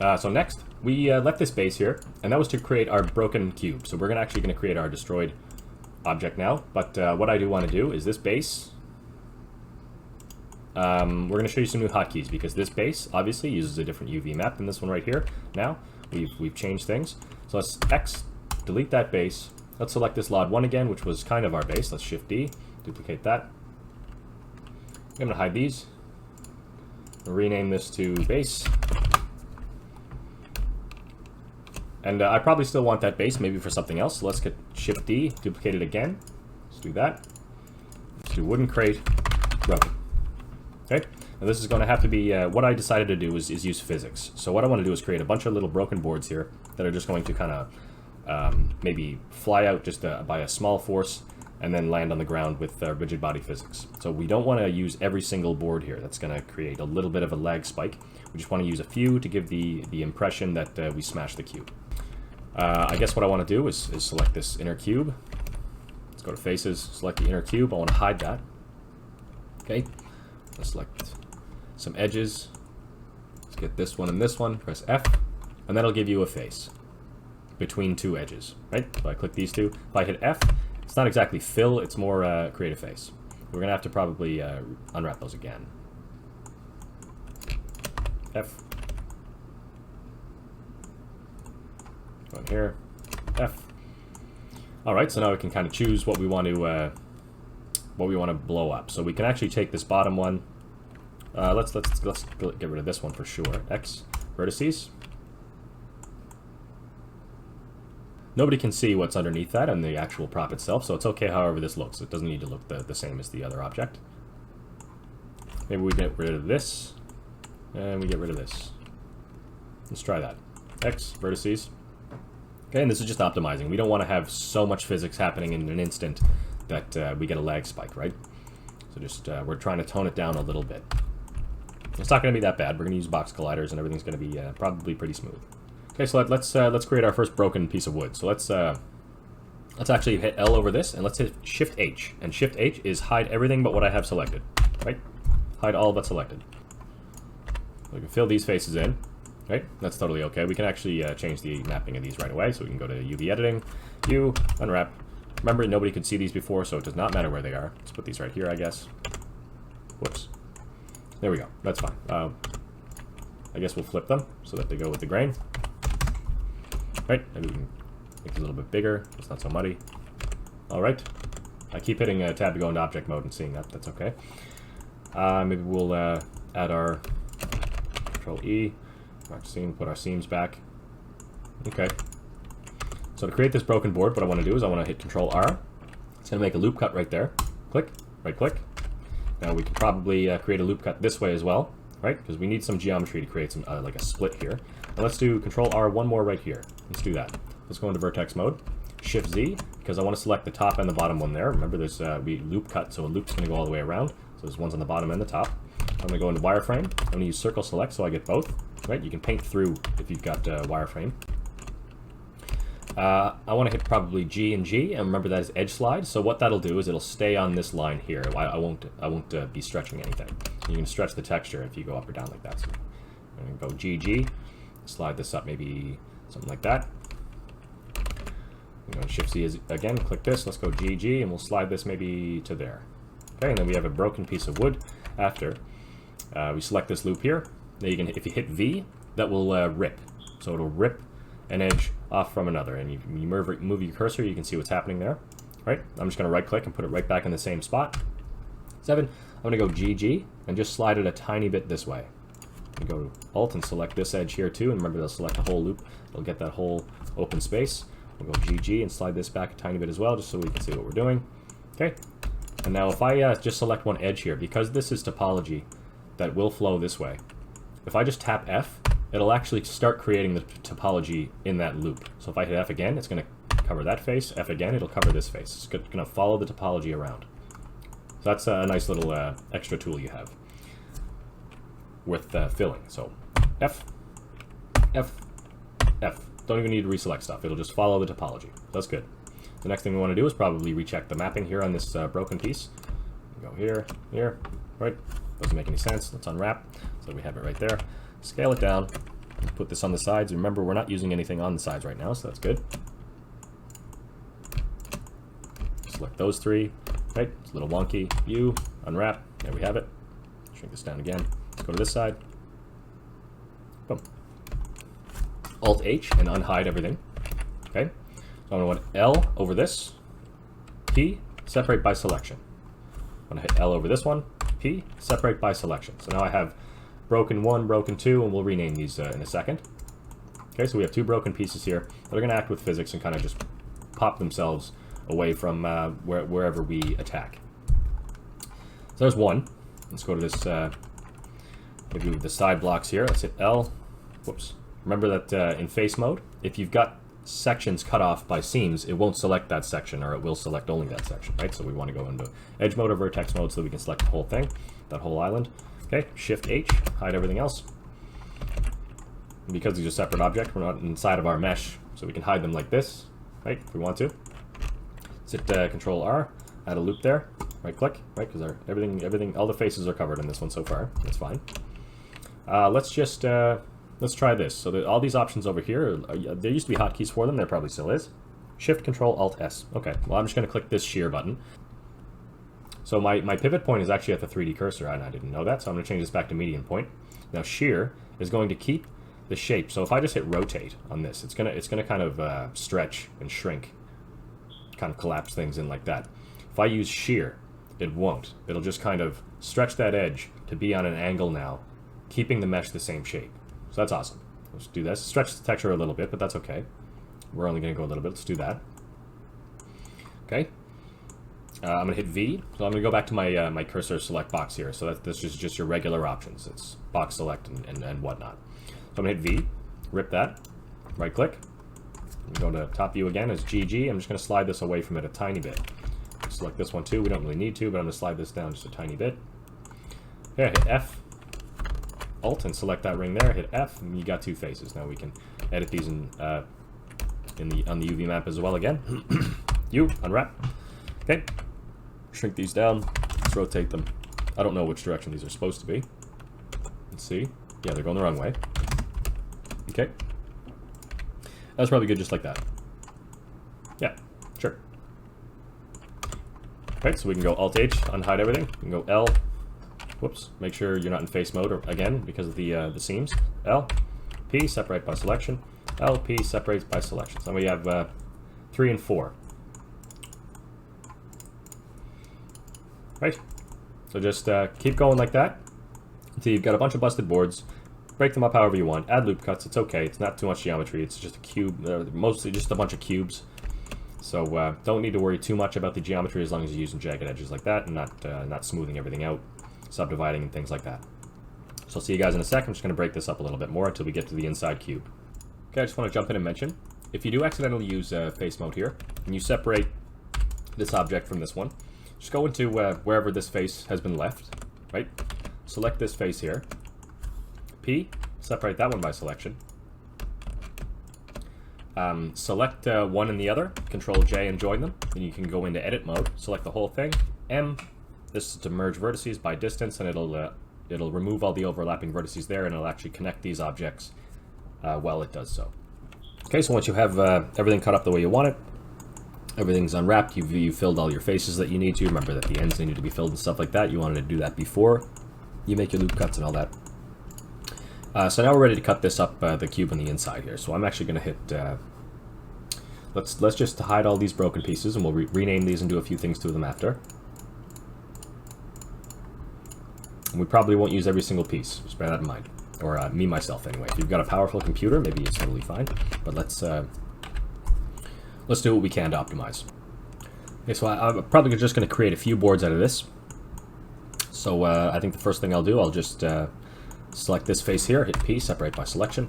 So next, we left this base here, and that was to create our broken cube. So we're actually going to create our destroyed object now. But what I do want to do is this base. We're going to show you some new hotkeys because this base obviously uses a different UV map than this one right here. Now we've changed things. So let's X, delete that base. Let's select this LOD1 again, which was kind of our base. Let's Shift D, duplicate that. I'm going to hide these. Rename this to base. And I probably still want that base, maybe for something else. So let's get Shift D, duplicate it again. Let's do that. Let's do wooden crate, broken. Okay, and this is going to have to be, what I decided to do is use physics. So what I want to do is create a bunch of little broken boards here that are just going to kind of maybe fly out just by a small force and then land on the ground with rigid body physics. So we don't want to use every single board here. That's going to create a little bit of a lag spike. We just want to use a few to give the impression that we smashed the cube. I guess what I want to do is select this inner cube. Let's go to faces, select the inner cube. I want to hide that. Okay. Let's select some edges. Let's get this one and this one. Press F, and that'll give you a face between two edges, right? So I click these two. If I hit F, it's not exactly fill, it's more create a face. We're going to have to probably unwrap those again. F. Go in here. F. All right, so now we can kind of choose what we want to blow up. So we can actually take this bottom one. Let's get rid of this one for sure. X vertices. Nobody can see what's underneath that and the actual prop itself, so it's okay however this looks. It doesn't need to look the same as the other object. Maybe we get rid of this, and we get rid of this. Let's try that. X vertices. Okay, and this is just optimizing. We don't want to have so much physics happening in an instant that we get a lag spike, right? So just we're trying to tone it down a little bit. It's not going to be that bad. We're going to use box colliders, and everything's going to be probably pretty smooth. Okay, so let's create our first broken piece of wood. So let's actually hit L over this, and let's hit Shift H. And Shift H is hide everything but what I have selected, right? Hide all but selected. We can fill these faces in, right? That's totally okay. We can actually change the mapping of these right away. So we can go to UV editing, U, unwrap. Remember, nobody could see these before, so it does not matter where they are. Let's put these right here, I guess. Whoops. There we go. That's fine. I guess we'll flip them so that they go with the grain. Right, maybe we can make it a little bit bigger. It's not so muddy. All right. I keep hitting tab to go into object mode and seeing that. That's okay. Maybe we'll add our Control E, mark seam, put our seams back. Okay. So to create this broken board, what I want to do is I want to hit Control R. It's going to make a loop cut right there. Click, right click. Now we can probably create a loop cut this way as well, right? Because we need some geometry to create some like a split here. And let's do Control R one more right here. Let's do that. Let's go into vertex mode. Shift Z, because I want to select the top and the bottom one there. Remember, there's we loop cut, so a loop's going to go all the way around. So there's ones on the bottom and the top. I'm going to go into wireframe. I'm going to use circle select so I get both. Right? You can paint through if you've got wireframe. I want to hit probably G and G, and remember that is edge slide. So what that'll do is it'll stay on this line here. I won't be stretching anything. You can stretch the texture if you go up or down like that. So I'm going to go GG, slide this up maybe something like that. I'm going to Shift Z again, click this. Let's go GG, and we'll slide this maybe to there. Okay, and then we have a broken piece of wood. After we select this loop here, now you can, if you hit V, that will rip. So it'll rip an edge off from another, and you move your cursor, you can see what's happening there, right? I'm just going to right click and put it right back in the same spot. 7, I'm going to go GG and just slide it a tiny bit this way. I'm going to go Alt and select this edge here too, and remember, they'll select the whole loop. It'll get that whole open space. We'll go GG and slide this back a tiny bit as well, just so we can see what we're doing. Okay, and now if I just select one edge here, because this is topology that will flow this way, if I just tap F, it'll actually start creating the topology in that loop. So if I hit F again, it's going to cover that face. F again, it'll cover this face. It's going to follow the topology around. So that's a nice little extra tool you have with filling. So F, F, F. Don't even need to reselect stuff. It'll just follow the topology. That's good. The next thing we want to do is probably recheck the mapping here on this broken piece. Go here, right? Doesn't make any sense. Let's unwrap. So we have it right there. Scale it down. put this on the sides. Remember, we're not using anything on the sides right now, so that's good. Select those three. Okay, it's a little wonky. U, unwrap. There we have it. Shrink this down again. Let's go to this side. Boom. Alt-H and unhide everything. Okay, so I'm going to want L over this. P, separate by selection. I'm going to hit L over this one. P, separate by selection. So now I have broken 1, broken 2, and we'll rename these in a second. Okay, so we have 2 broken pieces here that are going to act with physics and kind of just pop themselves away from wherever we attack. So there's one. Let's go to this, maybe with the side blocks here. Let's hit L. Whoops. Remember that in face mode, if you've got sections cut off by seams, it won't select that section, or it will select only that section, right? So we want to go into edge mode or vertex mode so that we can select the whole thing, that whole island. Okay, Shift H, hide everything else. And because these are separate objects, we're not inside of our mesh, so we can hide them like this, right, if we want to. Let's hit Control R, add a loop there, right click, right, because everything, all the faces are covered in this one so far. That's fine. Let's just, let's try this. So all these options over here, there used to be hotkeys for them, there probably still is. Shift, Control, Alt, S. Okay, well I'm just going to click this shear button. So my pivot point is actually at the 3D cursor, and I didn't know that, so I'm going to change this back to median point. Now shear is going to keep the shape, so if I just hit rotate on this, it's gonna kind of stretch and shrink, kind of collapse things in like that. If I use shear, it won't. It'll just kind of stretch that edge to be on an angle now, keeping the mesh the same shape. So that's awesome. Let's do this. Stretch the texture a little bit, but that's okay. We're only going to go a little bit. Let's do that. Okay. I'm going to hit V. So I'm going to go back to my my cursor select box here. So this is just your regular options. It's box select and whatnot. So I'm going to hit V. Rip that. Right click. Go to top view again as GG. I'm just going to slide this away from it a tiny bit. Select this one too. We don't really need to, but I'm going to slide this down just a tiny bit. Okay, hit F. Alt and select that ring there. Hit F, and you got 2 faces. Now we can edit these on the UV map as well again. U, unwrap. Okay. Shrink these down. Let's rotate them. I don't know which direction these are supposed to be. Let's see. Yeah, they're going the wrong way. Okay. That's probably good just like that. Yeah, sure. Okay, so we can go Alt-H, unhide everything. We can go L. Whoops, make sure you're not in face mode, or, again, because of the seams. L, P, separate by selection. L, P, separates by selection. So we have 3 and 4. Right? So just keep going like that until you've got a bunch of busted boards. Break them up however you want. Add loop cuts. It's okay. It's not too much geometry. It's just a cube, mostly just a bunch of cubes. So don't need to worry too much about the geometry as long as you're using jagged edges like that and not smoothing everything out, subdividing and things like that. So I'll see you guys in a sec. I'm just going to break this up a little bit more until we get to the inside cube. Okay, I just want to jump in and mention, if you do accidentally use face mode here, and you separate this object from this one, just go into wherever this face has been left, right? Select this face here. P, separate that one by selection. Select one and the other, Control J and join them. Then you can go into edit mode, select the whole thing. M, this is to merge vertices by distance, and it'll remove all the overlapping vertices there, and it'll actually connect these objects while it does so. Okay, so once you have everything cut up the way you want it, everything's unwrapped, you've filled all your faces that you need to. Remember that the ends needed to be filled and stuff like that. You wanted to do that before you make your loop cuts and all that. So now we're ready to cut this up, the cube on the inside here. So I'm actually going to hit, let's just hide all these broken pieces, and we'll rename these and do a few things to them after. And we probably won't use every single piece, just bear that in mind. Or me, myself, anyway. If you've got a powerful computer, maybe it's totally fine. But let's do what we can to optimize. Okay, so I'm probably just going to create a few boards out of this. So I think the first thing I'll do, I'll just select this face here, hit P, separate by selection.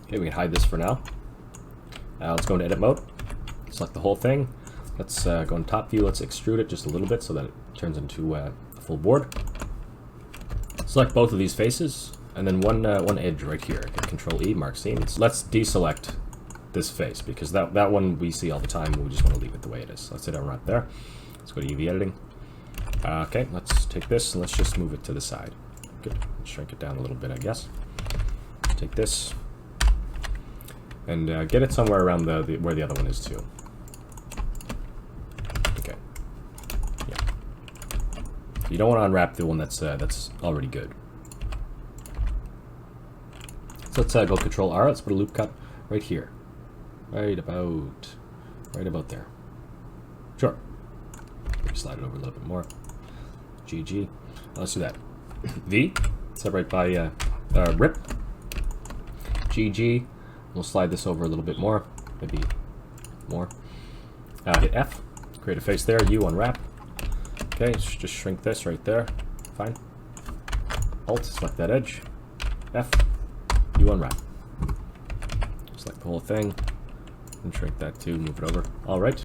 Okay, we can hide this for now. Let's go into edit mode, select the whole thing. Let's go in top view, let's extrude it just a little bit so that it turns into a full board. Select both of these faces, and then one edge right here. Hit Control E, mark seam. Let's deselect this face, because that one we see all the time, we just want to leave it the way it is. So let's hit it right there. Let's go to UV editing. Okay, let's take this and let's just move it to the side. Good. Shrink it down a little bit, I guess. Take this and get it somewhere around where the other one is too. Okay. Yeah. You don't want to unwrap the one that's already good. So let's go Control R. Let's put a loop cut right here, right about there. Sure. Maybe slide it over a little bit more. GG. Let's do that. V. Separate by rip. GG. We'll slide this over a little bit more, maybe more. Hit F, create a face there, U, unwrap. Okay, just shrink this right there, fine. Alt, select that edge. F, U, unwrap. Select the whole thing, and shrink that too, move it over. All right.